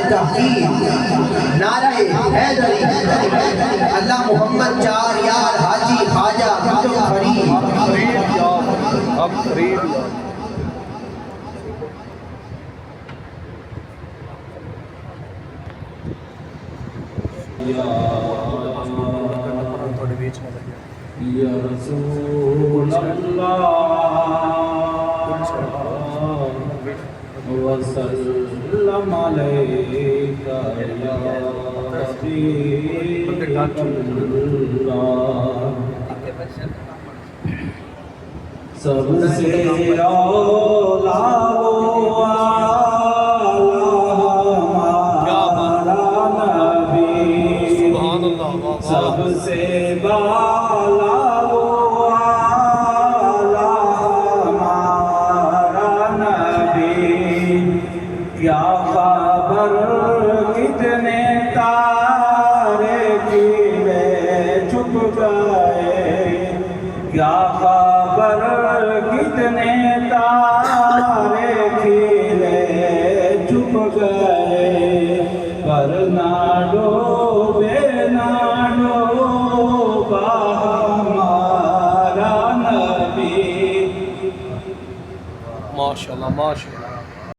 تحقیق نعرہ حیدری اللہ محمد چار یار حاجی خواجہ کتب فرید یا رسول اللہ وسلم علیک یا حبیب اللہ سب سے اولا سب سے بالا وہ آلہ ہمارا نبی کیا خبر کتنے تارے کھلے چھپ گئے کیا خبر کتنے تارے کھلے چھپ گئے پر نہ ڈوبے ماشاءاللہ ماشاءاللہ